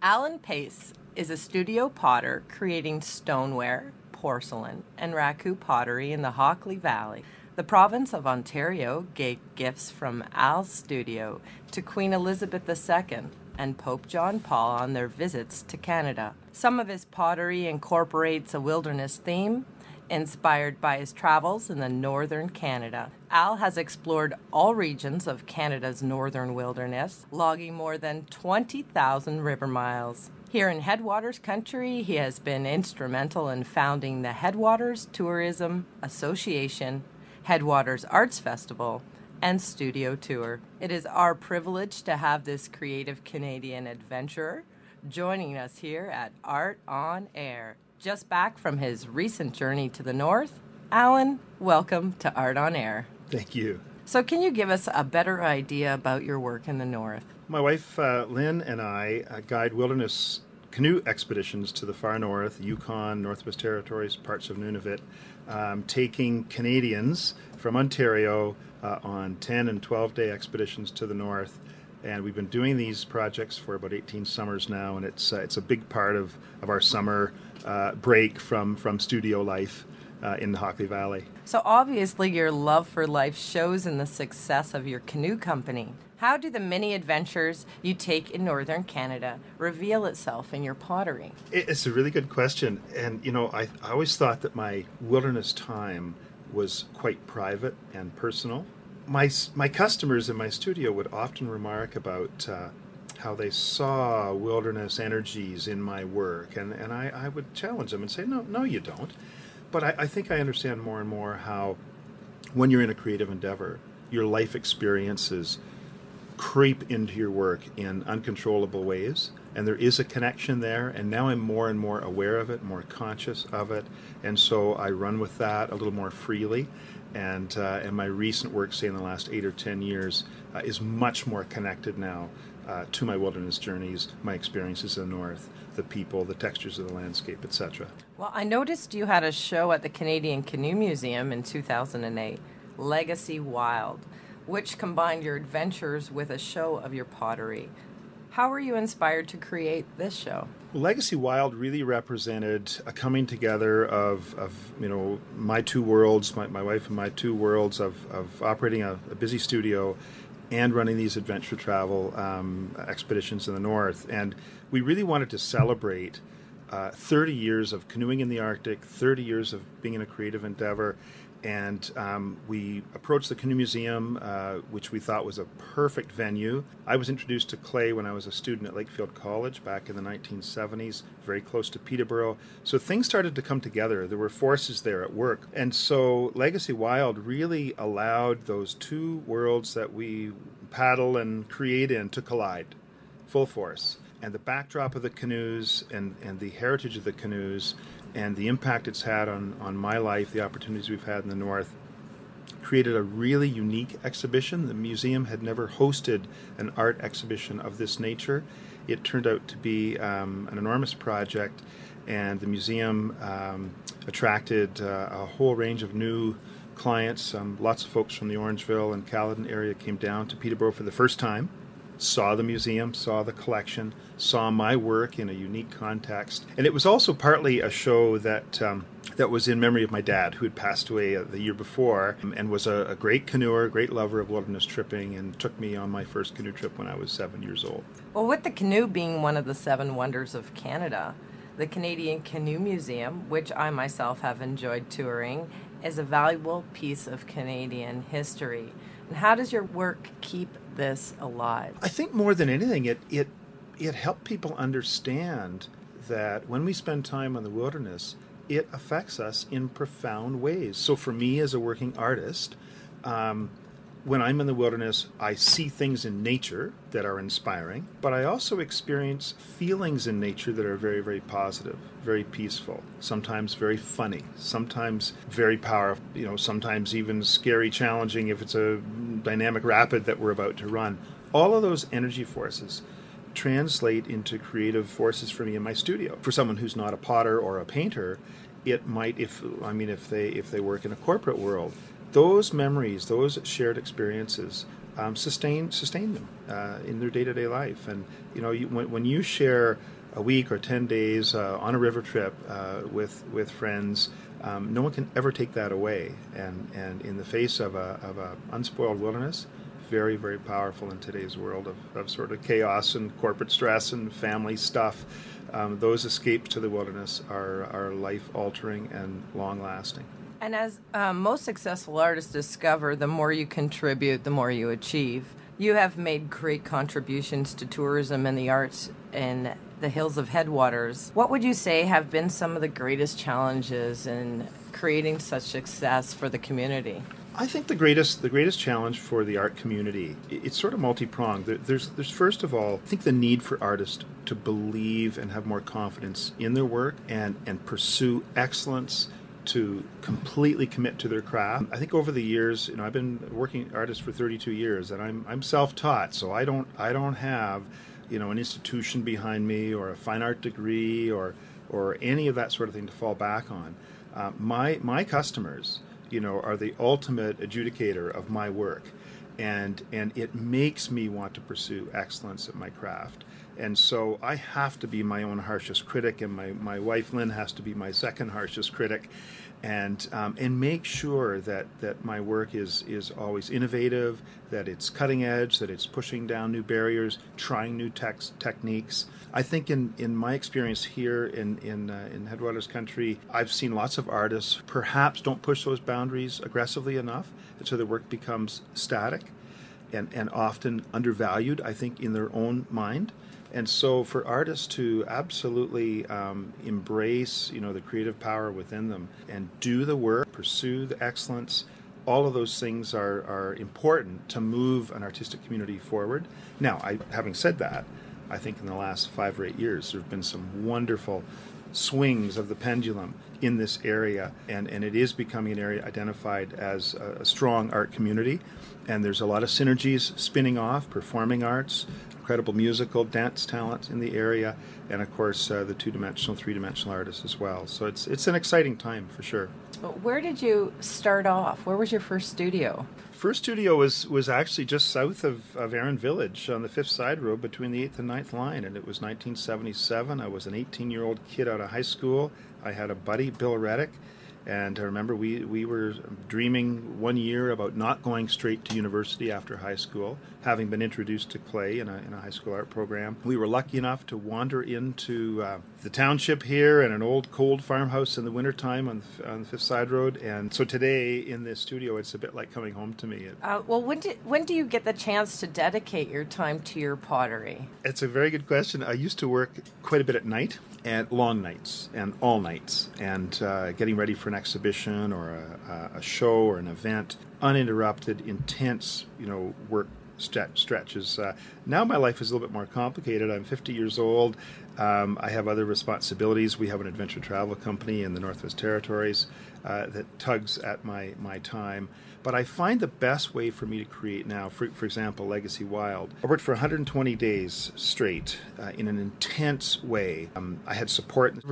Allan Pace is a studio potter creating stoneware, porcelain, and raku pottery in the Hockley Valley. The province of Ontario gave gifts from Al's studio to Queen Elizabeth II and Pope John Paul on their visits to Canada. Some of his pottery incorporates a wilderness theme, inspired by his travels in the northern Canada. Al has explored all regions of Canada's northern wilderness, logging more than 20,000 river miles. Here in Headwaters country, he has been instrumental in founding the Headwaters Tourism Association, Headwaters Arts Festival, and Studio Tour. It is our privilege to have this creative Canadian adventurer joining us here at Art on Air. Just back from his recent journey to the north, Allan, welcome to Art on Air. Thank you. So can you give us a better idea about your work in the north? My wife, Lynn, and I guide wilderness canoe expeditions to the far north, Yukon, Northwest Territories, parts of Nunavut, taking Canadians from Ontario on 10 and 12-day expeditions to the north. And we've been doing these projects for about 18 summers now, and it's a big part of our summer break from studio life in the Hockley Valley. So obviously your love for life shows in the success of your canoe company. How do the many adventures you take in northern Canada reveal itself in your pottery? It's a really good question. And, I always thought that my wilderness time was quite private and personal. My customers in my studio would often remark about how they saw wilderness energies in my work, and I would challenge them and say, no, you don't. But I think I understand more and more how when you're in a creative endeavor, your life experiences creep into your work in uncontrollable ways, and there is a connection there, and now I'm more and more aware of it, more conscious of it, and so I run with that a little more freely. And my recent work, say in the last 8 or 10 years, is much more connected now to my wilderness journeys, my experiences in the north, the people, the textures of the landscape, etc. Well, I noticed you had a show at the Canadian Canoe Museum in 2008, Legacy Wild, which combined your adventures with a show of your pottery. How were you inspired to create this show? Legacy Wild really represented a coming together of my two worlds, my wife and my two worlds of operating a busy studio and running these adventure travel expeditions in the north. And we really wanted to celebrate 30 years of canoeing in the Arctic, 30 years of being in a creative endeavor. And we approached the Canoe Museum, which we thought was a perfect venue. I was introduced to clay when I was a student at Lakefield College back in the 1970s, very close to Peterborough. So things started to come together. There were forces there at work. And so Legacy Wild really allowed those two worlds that we paddle and create in to collide, full force. And the backdrop of the canoes and the heritage of the canoes and the impact it's had on my life, the opportunities we've had in the north, created a really unique exhibition. The museum had never hosted an art exhibition of this nature. It turned out to be an enormous project, and the museum attracted a whole range of new clients. Lots of folks from the Orangeville and Caledon area came down to Peterborough for the first time, saw the museum, saw the collection, saw my work in a unique context. And it was also partly a show that was in memory of my dad, who had passed away the year before and was a great canoeer, great lover of wilderness tripping, and took me on my first canoe trip when I was 7 years old. Well, with the canoe being one of the 7 wonders of Canada, the Canadian Canoe Museum, which I myself have enjoyed touring, is a valuable piece of Canadian history. And how does your work keep this alive? I think more than anything, it helped people understand that when we spend time in the wilderness, it affects us in profound ways. So for me as a working artist, when I'm in the wilderness, I see things in nature that are inspiring, but I also experience feelings in nature that are very, very positive, very peaceful, sometimes very funny, sometimes very powerful, sometimes even scary, challenging if it's a dynamic rapid that we're about to run. All of those energy forces translate into creative forces for me in my studio. For someone who's not a potter or a painter, it might, if they work in a corporate world, those memories, those shared experiences sustain them in their day-to-day life. And when you share a week or 10 days on a river trip with friends, no one can ever take that away. And in the face of a unspoiled wilderness, very, very powerful in today's world of sort of chaos and corporate stress and family stuff. Those escapes to the wilderness are life-altering and long-lasting. And as most successful artists discover, the more you contribute, the more you achieve. You have made great contributions to tourism and the arts in the hills of Headwaters. What would you say have been some of the greatest challenges in creating such success for the community? I think the greatest challenge for the art community, it's sort of multi-pronged. There's first of all, I think the need for artists to believe and have more confidence in their work and pursue excellence, to completely commit to their craft. I think over the years, I've been working artist for 32 years, and I'm self-taught, so I don't have, an institution behind me or a fine art degree or any of that sort of thing to fall back on. My customers, are the ultimate adjudicator of my work, and it makes me want to pursue excellence at my craft. And so I have to be my own harshest critic, and my wife Lynn has to be my second harshest critic, and make sure that my work is always innovative, that it's cutting edge, that it's pushing down new barriers, trying new techniques. I think in my experience here in Headwaters country, I've seen lots of artists perhaps don't push those boundaries aggressively enough, and so their work becomes static and often undervalued, I think, in their own mind. And so for artists to absolutely embrace, the creative power within them and do the work, pursue the excellence, all of those things are important to move an artistic community forward. Now, having said that, I think in the last 5 or 8 years, there have been some wonderful swings of the pendulum in this area, and it is becoming an area identified as a strong art community. And there's a lot of synergies spinning off, performing arts, incredible musical, dance talent in the area, and of course the two-dimensional, three-dimensional artists as well. So it's an exciting time for sure. Where did you start off? Where was your first studio? First studio was actually just south of Erin Village on the Fifth Side Road between the 8th and 9th line, and it was 1977. I was an 18-year-old kid out of high school. I had a buddy, Bill Reddick, and I remember we were dreaming one year about not going straight to university after high school, having been introduced to clay in a high school art program. We were lucky enough to wander into the township here and an old cold farmhouse in the wintertime on the Fifth Side Road. And so today in this studio, it's a bit like coming home to me. Well, when do you get the chance to dedicate your time to your pottery? It's a very good question. I used to work quite a bit at night, and long nights and all nights, and getting ready for an exhibition or a show or an event, uninterrupted, intense, work stretches. Now my life is a little bit more complicated. I'm 50 years old. I have other responsibilities. We have an adventure travel company in the Northwest Territories that tugs at my time. But I find the best way for me to create now, for example, Legacy Wild. I worked for 120 days straight in an intense way. I had support.